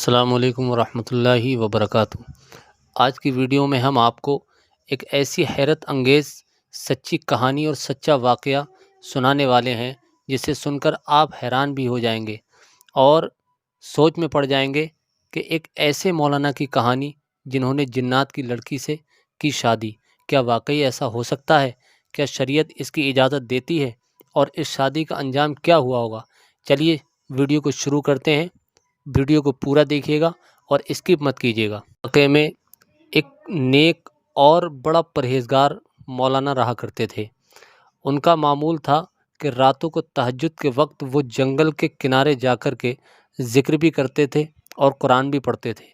السلام علیکم ورحمۃ اللہ وبرکاتہ۔ آج کی ویڈیو میں ہم آپ کو ایک ایسی حیرت انگیز سچی کہانی اور سچا واقعہ سنانے والے ہیں جسے سن کر آپ حیران بھی ہو جائیں گے اور سوچ میں پڑ جائیں گے کہ ایک ایسے مولانا کی کہانی جنہوں نے جنات کی لڑکی سے کی شادی، کیا واقعی ایسا ہو سکتا ہے؟ کیا شریعت اس کی اجازت دیتی ہے؟ اور اس شادی کا انجام کیا ہوا ہوگا؟ چلیے ویڈیو کو شروع کرتے ہیں۔ ویڈیو کو پورا دیکھیے گا اور اسکپ مت کیجیے گا۔ واقعے میں ایک نیک اور بڑا پرہیزگار مولانا رہا کرتے تھے۔ ان کا معمول تھا کہ راتوں کو تہجد کے وقت وہ جنگل کے کنارے جا کر کے ذکر بھی کرتے تھے اور قرآن بھی پڑھتے تھے۔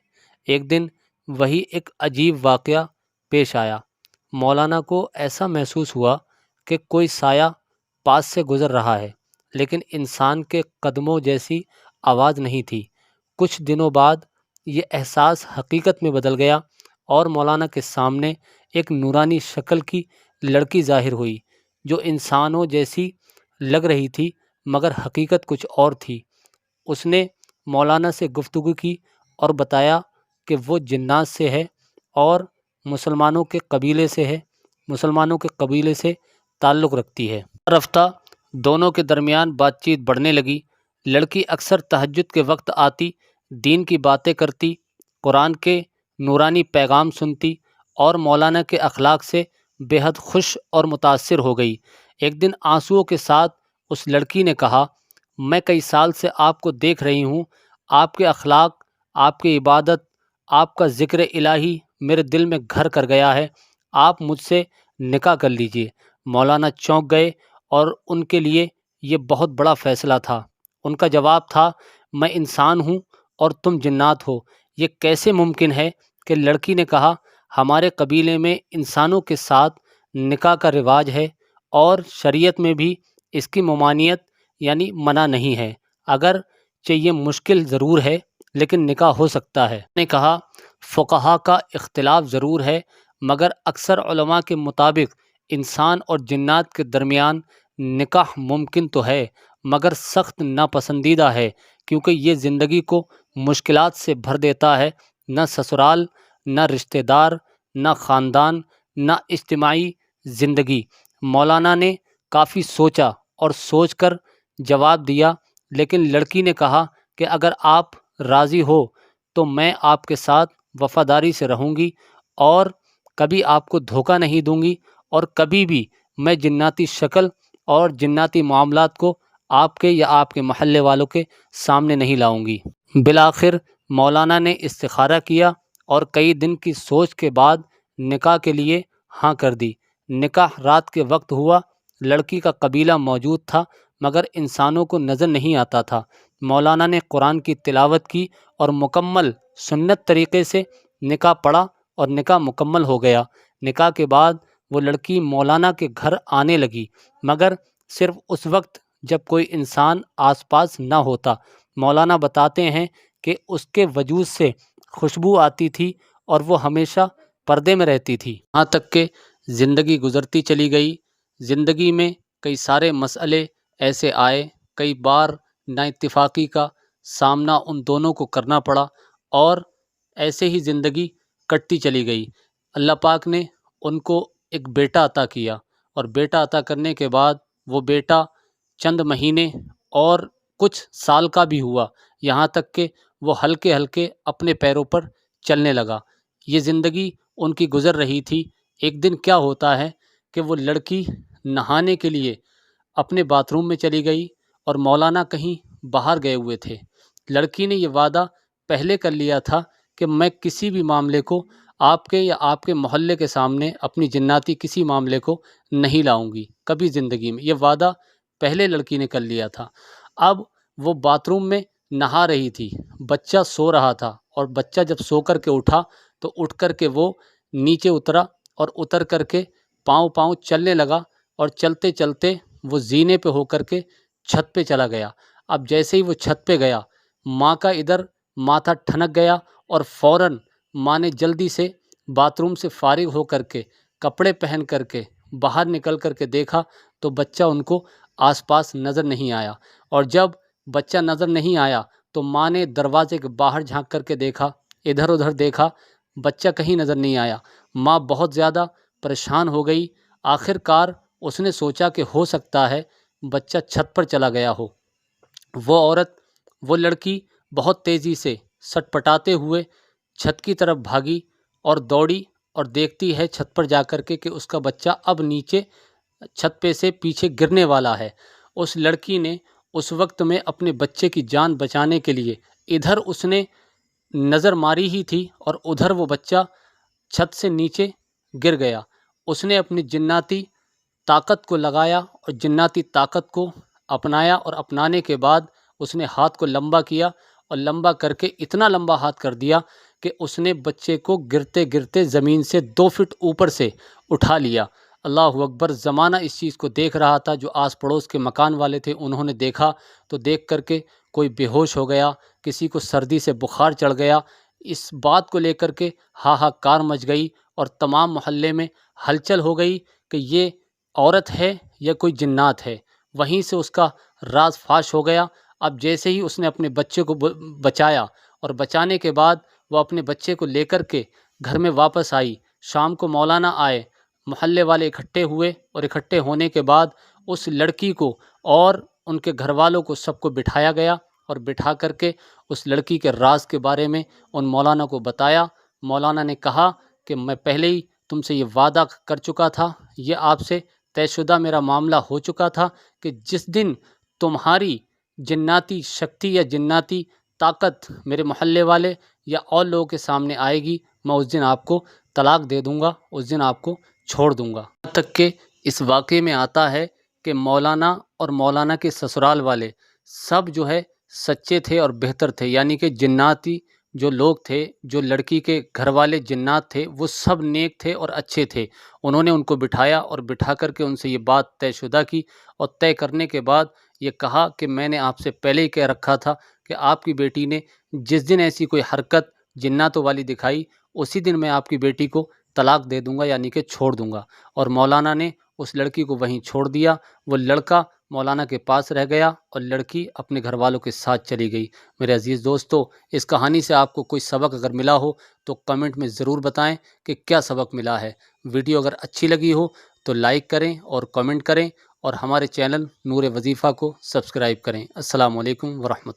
ایک دن وہی ایک عجیب واقعہ پیش آیا۔ مولانا کو ایسا محسوس ہوا کہ کوئی سایہ پاس سے گزر رہا ہے، لیکن انسان کے قدموں جیسی آواز نہیں تھی۔ کچھ دنوں بعد یہ احساس حقیقت میں بدل گیا اور مولانا کے سامنے ایک نورانی شکل کی لڑکی ظاہر ہوئی جو انسانوں جیسی لگ رہی تھی، مگر حقیقت کچھ اور تھی۔ اس نے مولانا سے گفتگو کی اور بتایا کہ وہ جنات سے ہے اور مسلمانوں کے قبیلے سے تعلق رکھتی ہے۔ رفتہ دونوں کے درمیان بات چیت بڑھنے لگی۔ لڑکی اکثر تہجد کے وقت آتی، دین کی باتیں کرتی، قرآن کے نورانی پیغام سنتی اور مولانا کے اخلاق سے بے حد خوش اور متاثر ہو گئی۔ ایک دن آنسوؤں کے ساتھ اس لڑکی نے کہا، میں کئی سال سے آپ کو دیکھ رہی ہوں، آپ کے اخلاق، آپ کی عبادت، آپ کا ذکر الہی میرے دل میں گھر کر گیا ہے، آپ مجھ سے نکاح کر لیجئے۔ مولانا چونک گئے اور ان کے لیے یہ بہت بڑا فیصلہ تھا۔ ان کا جواب تھا، میں انسان ہوں اور تم جنات ہو، یہ کیسے ممکن ہے؟ کہ لڑکی نے کہا، ہمارے قبیلے میں انسانوں کے ساتھ نکاح کا رواج ہے اور شریعت میں بھی اس کی ممانعت یعنی منع نہیں ہے، اگرچہ یہ مشکل ضرور ہے لیکن نکاح ہو سکتا ہے۔ نے کہا، فقہا کا اختلاف ضرور ہے، مگر اکثر علماء کے مطابق انسان اور جنات کے درمیان نکاح ممکن تو ہے، مگر سخت ناپسندیدہ ہے، کیونکہ یہ زندگی کو مشکلات سے بھر دیتا ہے۔ نہ سسرال، نہ رشتہ دار، نہ خاندان، نہ اجتماعی زندگی۔ مولانا نے کافی سوچا اور سوچ کر جواب دیا، لیکن لڑکی نے کہا کہ اگر آپ راضی ہو تو میں آپ کے ساتھ وفاداری سے رہوں گی اور کبھی آپ کو دھوکہ نہیں دوں گی اور کبھی بھی میں جناتی شکل اور جناتی معاملات کو آپ کے یا آپ کے محلے والوں کے سامنے نہیں لاؤں گی۔ بالآخر مولانا نے استخارہ کیا اور کئی دن کی سوچ کے بعد نکاح کے لیے ہاں کر دی۔ نکاح رات کے وقت ہوا۔ لڑکی کا قبیلہ موجود تھا مگر انسانوں کو نظر نہیں آتا تھا۔ مولانا نے قرآن کی تلاوت کی اور مکمل سنت طریقے سے نکاح پڑھا اور نکاح مکمل ہو گیا۔ نکاح کے بعد وہ لڑکی مولانا کے گھر آنے لگی، مگر صرف اس وقت جب کوئی انسان آس پاس نہ ہوتا۔ مولانا بتاتے ہیں کہ اس کے وجود سے خوشبو آتی تھی اور وہ ہمیشہ پردے میں رہتی تھی۔ یہاں تک کہ زندگی گزرتی چلی گئی۔ زندگی میں کئی سارے مسئلے ایسے آئے، کئی بار نااتفاقی کا سامنا ان دونوں کو کرنا پڑا اور ایسے ہی زندگی کٹتی چلی گئی۔ اللہ پاک نے ان کو ایک بیٹا عطا کیا اور بیٹا عطا کرنے کے بعد وہ بیٹا چند مہینے اور کچھ سال کا بھی ہوا، یہاں تک کہ وہ ہلکے ہلکے اپنے پیروں پر چلنے لگا۔ یہ زندگی ان کی گزر رہی تھی۔ ایک دن کیا ہوتا ہے کہ وہ لڑکی نہانے کے لیے اپنے باتھ روم میں چلی گئی اور مولانا کہیں باہر گئے ہوئے تھے۔ لڑکی نے یہ وعدہ پہلے کر لیا تھا کہ میں کسی بھی معاملے کو آپ کے یا آپ کے محلے کے سامنے اپنی جناتی کسی معاملے کو نہیں لاؤں گی کبھی زندگی میں، یہ وعدہ پہلے لڑکی نے کر لیا تھا۔ اب وہ باتھ روم میں نہا رہی تھی، بچہ سو رہا تھا اور بچہ جب سو کر کے اٹھا تو اٹھ کر کے وہ نیچے اترا اور اتر کر کے پاؤں چلنے لگا اور چلتے چلتے وہ زینے پہ ہو کر کے چھت پہ چلا گیا۔ اب جیسے ہی وہ چھت پہ گیا، ماں کا ادھر ماتھا ٹھنک گیا اور فوراً ماں نے جلدی سے باتھ روم سے فارغ ہو کر کے کپڑے پہن کر کے باہر نکل کر کے دیکھا تو بچہ ان کو آس پاس نظر نہیں آیا، اور جب بچہ نظر نہیں آیا تو ماں نے دروازے کے باہر جھانک کر کے دیکھا، ادھر ادھر دیکھا، بچہ کہیں نظر نہیں آیا۔ ماں بہت زیادہ پریشان ہو گئی۔ آخر کار اس نے سوچا کہ ہو سکتا ہے بچہ چھت پر چلا گیا ہو۔ وہ لڑکی بہت تیزی سے سٹ پٹاتے ہوئے چھت کی طرف بھاگی اور دوڑی اور دیکھتی ہے چھت پر جا کر کے کہ اس کا بچہ اب نیچے چھت پہ سے پیچھے گرنے والا ہے۔ اس لڑکی نے اس وقت میں اپنے بچے کی جان بچانے کے لیے ادھر اس نے نظر ماری ہی تھی اور ادھر وہ بچہ چھت سے نیچے گر گیا۔ اس نے اپنی جناتی طاقت کو لگایا اور جناتی طاقت کو اپنایا، اور اپنانے کے بعد اس نے ہاتھ کو لمبا کیا اور لمبا کر کے اتنا لمبا ہاتھ کر دیا کہ اس نے بچے کو گرتے گرتے زمین سے 2 فٹ اوپر سے اٹھا لیا۔ اللہ اکبر! زمانہ اس چیز کو دیکھ رہا تھا، جو آس پڑوس کے مکان والے تھے انہوں نے دیکھا تو دیکھ کر کے کوئی بے ہوش ہو گیا، کسی کو سردی سے بخار چڑھ گیا۔ اس بات کو لے کر کے ہاہاکار مچ گئی اور تمام محلے میں ہلچل ہو گئی کہ یہ عورت ہے یا کوئی جنات ہے۔ وہیں سے اس کا راز فاش ہو گیا۔ اب جیسے ہی اس نے اپنے بچے کو بچایا اور بچانے کے بعد وہ اپنے بچے کو لے کر کے گھر میں واپس آئی، شام کو مولانا آئے، محلے والے اکٹھے ہوئے اور اکٹھے ہونے کے بعد اس لڑکی کو اور ان کے گھر والوں کو سب کو بٹھایا گیا اور بٹھا کر کے اس لڑکی کے راز کے بارے میں ان مولانا کو بتایا۔ مولانا نے کہا کہ میں پہلے ہی تم سے یہ وعدہ کر چکا تھا، یہ آپ سے طے شدہ میرا معاملہ ہو چکا تھا کہ جس دن تمہاری جناتی شکتی یا جناتی طاقت میرے محلے والے یا اور لوگوں کے سامنے آئے گی، میں اس دن آپ کو طلاق دے دوں گا، اس دن آپ کو چھوڑ دوں گا۔ یہاں تک کہ اس واقعے میں آتا ہے کہ مولانا اور مولانا کے سسرال والے سب جو ہے سچے تھے اور بہتر تھے، یعنی کہ جناتی جو لوگ تھے، جو لڑکی کے گھر والے جنات تھے، وہ سب نیک تھے اور اچھے تھے۔ انہوں نے ان کو بٹھایا اور بٹھا کر کے ان سے یہ بات طے شدہ کی، اور طے کرنے کے بعد یہ کہا کہ میں نے آپ سے پہلے ہی کہہ رکھا تھا کہ آپ کی بیٹی نے جس دن ایسی کوئی حرکت جناتوں والی دکھائی، اسی دن میں آپ کی بیٹی کو طلاق دے دوں گا، یعنی کہ چھوڑ دوں گا۔ اور مولانا نے اس لڑکی کو وہیں چھوڑ دیا۔ وہ لڑکا مولانا کے پاس رہ گیا اور لڑکی اپنے گھر والوں کے ساتھ چلی گئی۔ میرے عزیز دوستو، اس کہانی سے آپ کو کوئی سبق اگر ملا ہو تو کمنٹ میں ضرور بتائیں کہ کیا سبق ملا ہے۔ ویڈیو اگر اچھی لگی ہو تو لائک کریں اور کمنٹ کریں، اور ہمارے چینل نور وظیفہ کو سبسکرائب کریں۔ السلام علیکم ورحمۃ اللہ۔